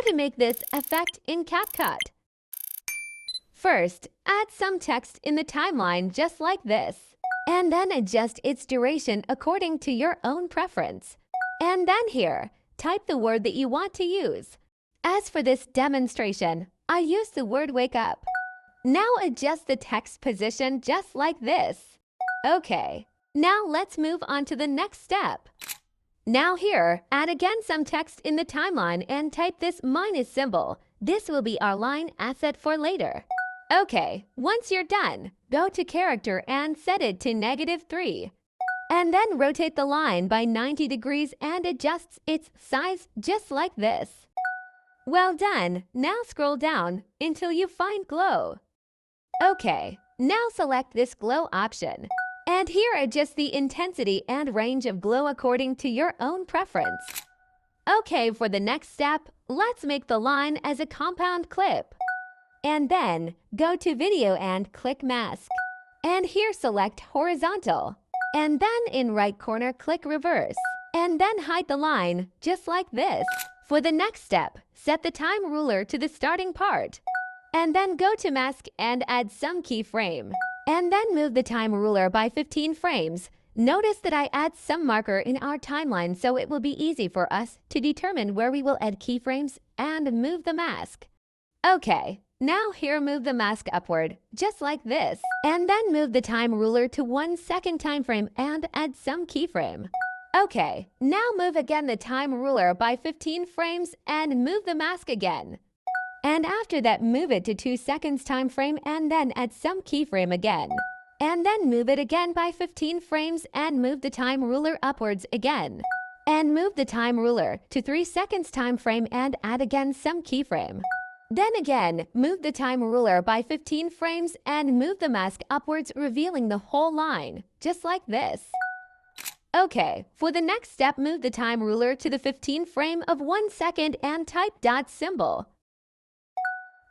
to make this effect in Capcut. First, add some text in the timeline just like this, and then adjust its duration according to your own preference. And then here, type the word that you want to use. As for this demonstration, I use the word wake up. Now adjust the text position just like this. Okay, now let's move on to the next step. Now here, add again some text in the timeline and type this minus symbol. This will be our line asset for later. Okay, once you're done, go to character and set it to -3. And then rotate the line by 90 degrees and adjust its size just like this. Well done, now scroll down until you find glow. Okay, now select this glow option. And here adjust the intensity and range of glow according to your own preference. Okay, for the next step, let's make the line as a compound clip. And then, go to Video and click Mask. And here select Horizontal. And then in right corner, click Reverse. And then hide the line, just like this. For the next step, set the time ruler to the starting part. And then go to Mask and add some keyframe. And then move the time ruler by 15 frames. Notice that I add some marker in our timeline so it will be easy for us to determine where we will add keyframes and move the mask. Okay, now here move the mask upward, just like this. And then move the time ruler to 1 second time frame and add some keyframe. Okay, now move again the time ruler by 15 frames and move the mask again. And after that, move it to 2 seconds time frame and then add some keyframe again. And then move it again by 15 frames and move the time ruler upwards again. And move the time ruler to 3 seconds time frame and add again some keyframe. Then again, move the time ruler by 15 frames and move the mask upwards, revealing the whole line, just like this. Okay, for the next step, move the time ruler to the 15 frame of 1 second and type dot symbol.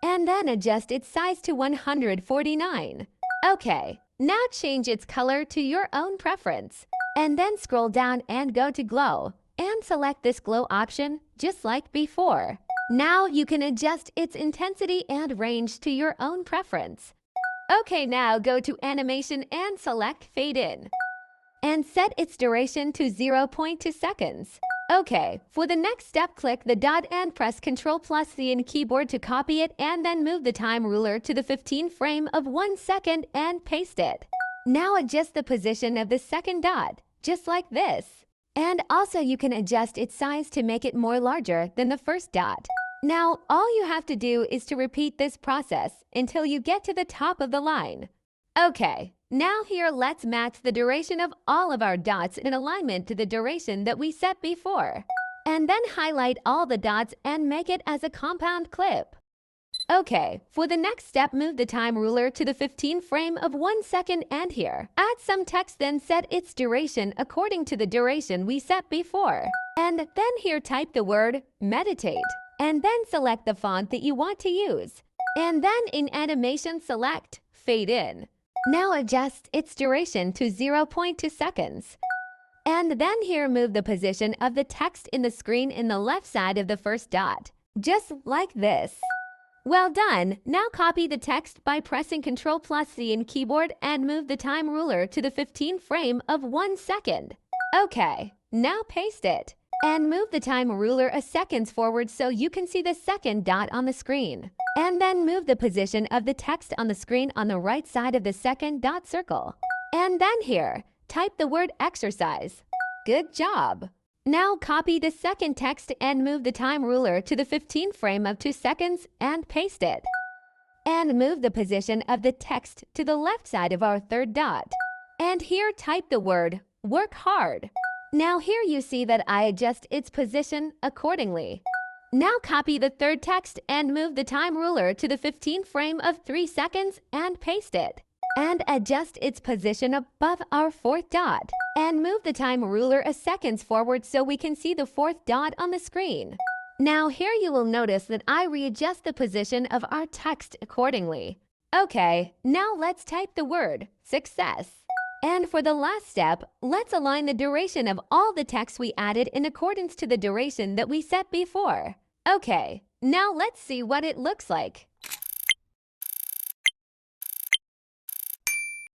And then adjust its size to 149. Okay, now change its color to your own preference. And then scroll down and go to Glow. And select this glow option, just like before. Now you can adjust its intensity and range to your own preference. Okay, now go to Animation and select Fade In. And set its duration to 0.2 seconds. Okay, for the next step, click the dot and press Ctrl+C in keyboard to copy it and then move the time ruler to the 15 frame of 1 second and paste it. Now adjust the position of the second dot, just like this. And also you can adjust its size to make it more larger than the first dot. Now, all you have to do is to repeat this process until you get to the top of the line. Okay, now here let's match the duration of all of our dots in alignment to the duration that we set before. And then highlight all the dots and make it as a compound clip. Okay, for the next step, move the time ruler to the 15 frame of 1 second and here, add some text, then set its duration according to the duration we set before. And then here type the word meditate. And then select the font that you want to use. And then in Animation, select Fade In. Now adjust its duration to 0.2 seconds. And then here move the position of the text in the screen in the left side of the first dot, just like this. Well done! Now copy the text by pressing Ctrl+C in keyboard and move the time ruler to the 15 frame of 1 second. Okay, now paste it. And move the time ruler a seconds forward so you can see the second dot on the screen. And then move the position of the text on the screen on the right side of the second dot circle. And then here, type the word exercise. Good job! Now copy the second text and move the time ruler to the 15 frame of 2 seconds and paste it. And move the position of the text to the left side of our third dot. And here type the word work hard. Now here you see that I adjust its position accordingly. Now copy the third text and move the time ruler to the 15 frame of 3 seconds and paste it. And adjust its position above our fourth dot. And move the time ruler a seconds forward so we can see the fourth dot on the screen. Now here you will notice that I readjust the position of our text accordingly. Okay, now let's type the word success. And for the last step, let's align the duration of all the text we added in accordance to the duration that we set before. Okay, Now let's see what it looks like.